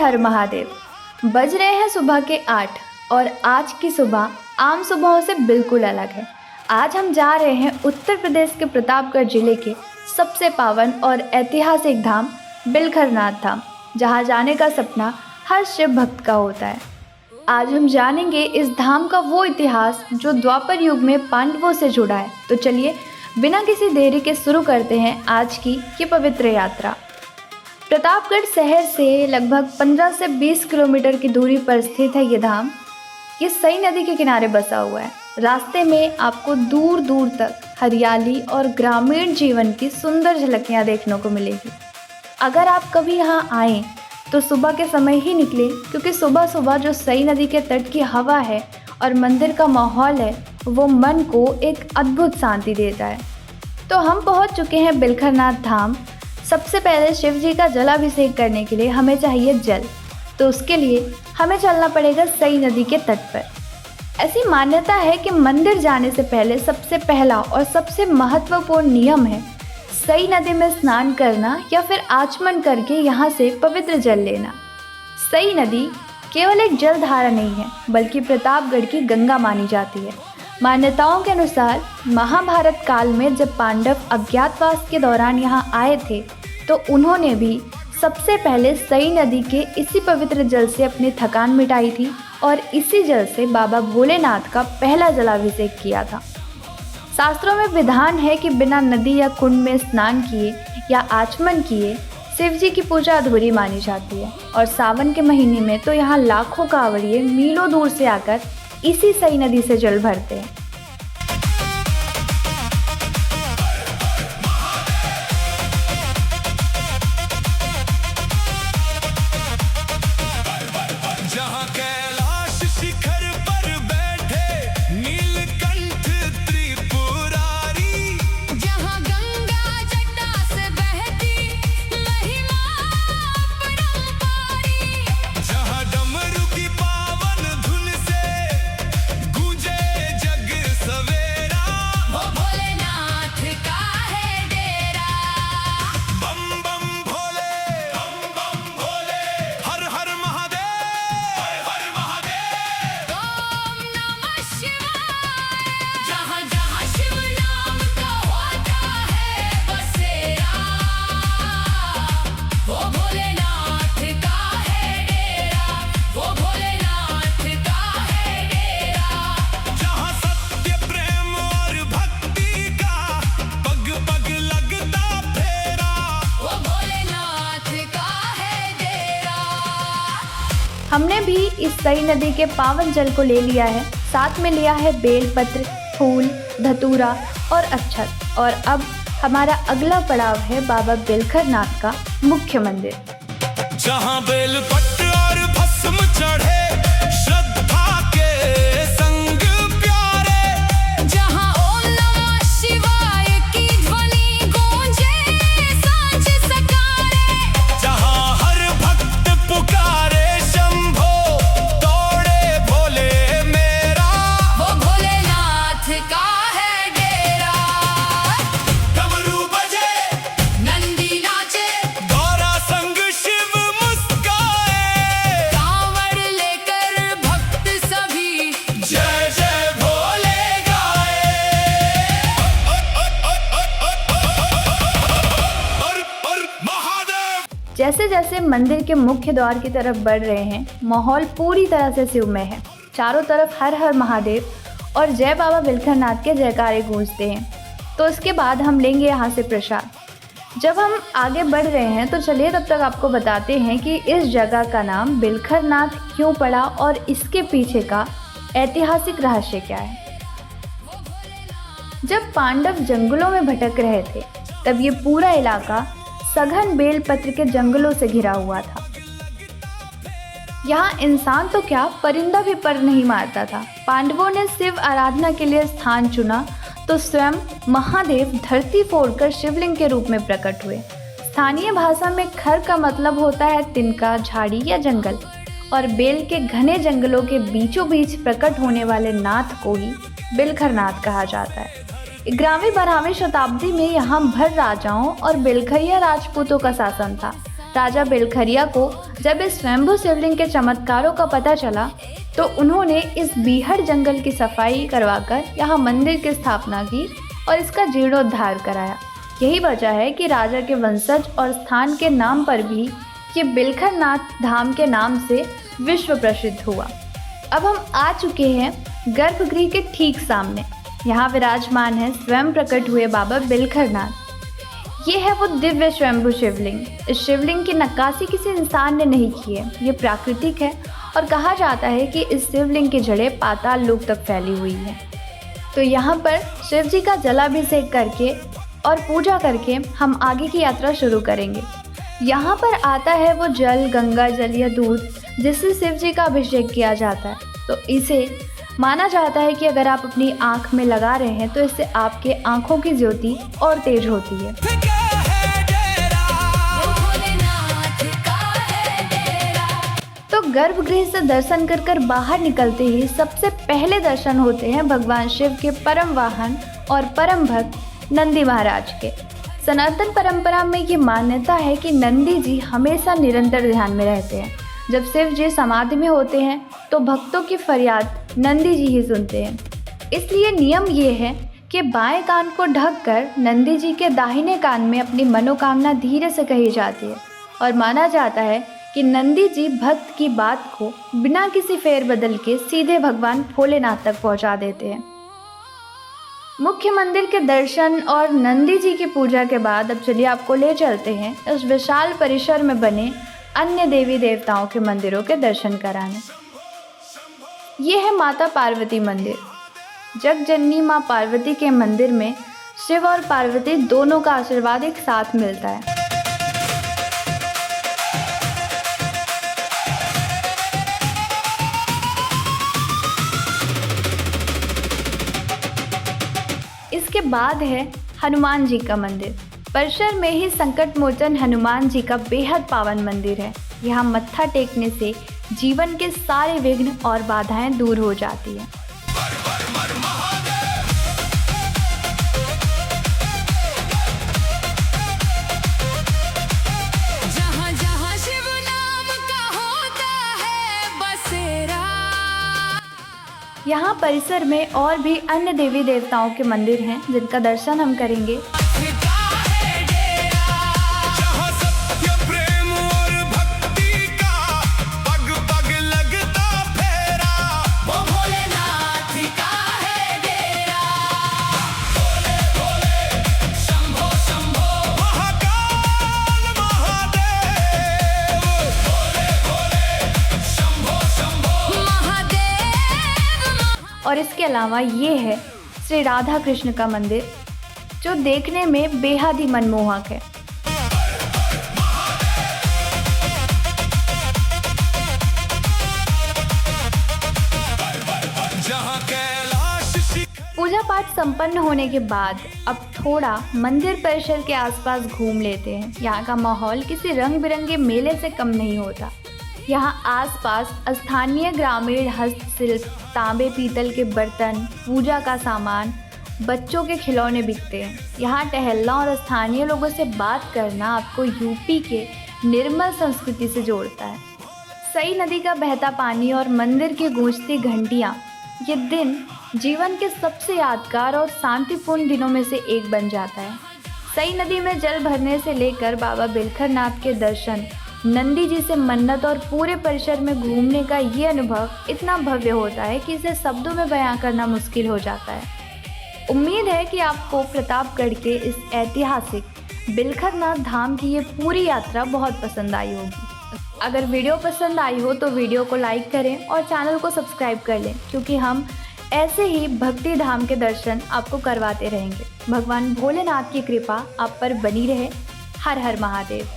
हर महादेव। बज रहे हैं सुबह के 8 और आज की सुबह आम सुबहों से बिल्कुल अलग है। आज हम जा रहे हैं उत्तर प्रदेश के प्रतापगढ़ जिले के सबसे पावन और ऐतिहासिक धाम बिलखरनाथ धाम, जहां जाने का सपना हर शिव भक्त का होता है। आज हम जानेंगे इस धाम का वो इतिहास जो द्वापर युग में पांडवों से जुड़ा है। तो चलिए बिना किसी देरी के शुरू करते हैं आज की ये पवित्र यात्रा। प्रतापगढ़ शहर से लगभग 15 से 20 किलोमीटर की दूरी पर स्थित है ये धाम। ये सई नदी के किनारे बसा हुआ है। रास्ते में आपको दूर दूर तक हरियाली और ग्रामीण जीवन की सुंदर झलकियाँ देखने को मिलेगी। अगर आप कभी यहाँ आएँ तो सुबह के समय ही निकलें, क्योंकि सुबह सुबह जो सई नदी के तट की हवा है और मंदिर का माहौल है वो मन को एक अद्भुत शांति देता है। तो हम पहुँच चुके हैं बिलखरनाथ धाम। सबसे पहले शिव जी का जलाभिषेक करने के लिए हमें चाहिए जल, तो उसके लिए हमें चलना पड़ेगा सई नदी के तट पर। ऐसी मान्यता है कि मंदिर जाने से पहले सबसे पहला और सबसे महत्वपूर्ण नियम है सई नदी में स्नान करना या फिर आचमन करके यहाँ से पवित्र जल लेना। सई नदी केवल एक जलधारा नहीं है, बल्कि प्रतापगढ़ की गंगा मानी जाती है। मान्यताओं के अनुसार महाभारत काल में जब पांडव अज्ञातवास के दौरान यहाँ आए थे तो उन्होंने भी सबसे पहले सई नदी के इसी पवित्र जल से अपनी थकान मिटाई थी और इसी जल से बाबा भोलेनाथ का पहला जलाभिषेक किया था। शास्त्रों में विधान है कि बिना नदी या कुंड में स्नान किए या आचमन किए शिव जी की पूजा अधूरी मानी जाती है। और सावन के महीने में तो यहाँ लाखों कांवड़िए मीलों दूर से आकर इसी सई नदी से जल भरते हैं। हमने भी इस सई नदी के पावन जल को ले लिया है। साथ में लिया है बेलपत्र, फूल, धतूरा और अक्षत। और अब हमारा अगला पड़ाव है बाबा बिलखरनाथ का मुख्य मंदिर, जहाँ बेलपत्र और भस्म चढ़े श्रद्धा के संग प्यारे, जहाँ ओम नमः शिवाय की ध्वनि गूंजे सांझ सकारे, जहाँ हर भक्त पुकारे जैसे जैसे मंदिर के मुख्य द्वार की तरफ बढ़ रहे हैं, माहौल पूरी तरह से शिवमय है। चारों तरफ हर हर महादेव और जय बाबा बिलखरनाथ के जयकारे गूंजते हैं। तो इसके बाद हम लेंगे यहाँ से प्रसाद। जब हम आगे बढ़ रहे हैं तो चलिए तब तक आपको बताते हैं कि इस जगह का नाम बिलखरनाथ क्यों पड़ा और इसके पीछे का ऐतिहासिक रहस्य क्या है। जब पांडव जंगलों में भटक रहे थे तब ये पूरा इलाका सघन बेलपत्र के जंगलों से घिरा हुआ था। यहाँ इंसान तो क्या, परिंदा भी पर नहीं मारता था। पांडवों ने शिव आराधना के लिए स्थान चुना तो स्वयं महादेव धरती फोड़कर शिवलिंग के रूप में प्रकट हुए। स्थानीय भाषा में खर का मतलब होता है तिनका, झाड़ी या जंगल, और बेल के घने जंगलों के बीचों बीच प्रकट होने वाले नाथ को ही बिलखरनाथ कहा जाता है। 11वीं 12वीं शताब्दी में यहाँ भर राजाओं और बिलखैया राजपूतों का शासन था। राजा बेलखरिया को जब इस स्वयंभू शिवलिंग के चमत्कारों का पता चला तो उन्होंने इस बीहड़ जंगल की सफाई करवाकर यहाँ मंदिर की स्थापना की और इसका जीर्णोद्धार कराया। यही वजह है कि राजा के वंशज और स्थान के नाम पर भी ये बिलखरनाथ धाम के नाम से विश्व प्रसिद्ध हुआ। अब हम आ चुके हैं गर्भगृह के ठीक सामने। यहाँ विराजमान है स्वयं प्रकट हुए बाबा बिलखरनाथ। ये है वो दिव्य स्वयंभू शिवलिंग। इस शिवलिंग की नक्काशी किसी इंसान ने नहीं की है, ये प्राकृतिक है और कहा जाता है कि इस शिवलिंग की जड़ें पाताल लोक तक फैली हुई हैं। तो यहाँ पर शिव जी का जलाभिषेक करके और पूजा करके हम आगे की यात्रा शुरू करेंगे। यहाँ पर आता है वो जल, गंगा जल या दूध जिससे शिव जी का अभिषेक किया जाता है। तो इसे माना जाता है कि अगर आप अपनी आँख में लगा रहे हैं तो इससे आपके आँखों की ज्योति और तेज होती है। तो गर्भगृह से दर्शन कर बाहर निकलते ही सबसे पहले दर्शन होते हैं भगवान शिव के परम वाहन और परम भक्त नंदी महाराज के। सनातन परंपरा में ये मान्यता है कि नंदी जी हमेशा निरंतर ध्यान में रहते हैं। जब शिव जी समाधि में होते हैं तो भक्तों की फरियाद नंदी जी ही सुनते हैं। इसलिए नियम ये है कि बाएं कान को ढककर नंदी जी के दाहिने कान में अपनी मनोकामना धीरे से कही जाती है और माना जाता है कि नंदी जी भक्त की बात को बिना किसी फेरबदल के सीधे भगवान भोलेनाथ तक पहुंचा देते हैं। मुख्य मंदिर के दर्शन और नंदी जी की पूजा के बाद अब चलिए आपको ले चलते हैं उस विशाल परिसर में बने अन्य देवी देवताओं के मंदिरों के दर्शन कराने। ये है माता पार्वती मंदिर। जगजननी माँ पार्वती के मंदिर में शिव और पार्वती दोनों का आशीर्वाद एक साथ मिलता है। इसके बाद है हनुमान जी का मंदिर। परिसर में ही संकट मोचन हनुमान जी का बेहद पावन मंदिर है। यहाँ मत्था टेकने से जीवन के सारे विघ्न और बाधाएं दूर हो जाती हैं। जहाँ जहाँ शिव नाम का होता है बसेरा। यहाँ परिसर में और भी अन्य देवी देवताओं के मंदिर हैं जिनका दर्शन हम करेंगे। और इसके अलावा ये है श्री राधा कृष्ण का मंदिर जो देखने में बेहद ही मनमोहक है। पूजा पाठ संपन्न होने के बाद अब थोड़ा मंदिर परिसर के आसपास घूम लेते हैं। यहाँ का माहौल किसी रंग बिरंगे मेले से कम नहीं होता। यहाँ आसपास स्थानीय ग्रामीण हस्तशिल्प, तांबे पीतल के बर्तन, पूजा का सामान, बच्चों के खिलौने बिकते हैं। यहाँ टहलना और स्थानीय लोगों से बात करना आपको यूपी के निर्मल संस्कृति से जोड़ता है। सई नदी का बहता पानी और मंदिर की गूंजती घंटियाँ ये दिन जीवन के सबसे यादगार और शांतिपूर्ण दिनों में से एक बन जाता है। सई नदी में जल भरने से लेकर बाबा बिलखरनाथ के दर्शन, नंदी जी से मन्नत और पूरे परिसर में घूमने का ये अनुभव इतना भव्य होता है कि इसे शब्दों में बयां करना मुश्किल हो जाता है। उम्मीद है कि आपको प्रतापगढ़ के इस ऐतिहासिक बिलखरनाथ धाम की ये पूरी यात्रा बहुत पसंद आई होगी। अगर वीडियो पसंद आई हो तो वीडियो को लाइक करें और चैनल को सब्सक्राइब कर लें, क्योंकि हम ऐसे ही भक्ति धाम के दर्शन आपको करवाते रहेंगे। भगवान भोलेनाथ की कृपा आप पर बनी रहे। हर हर महादेव।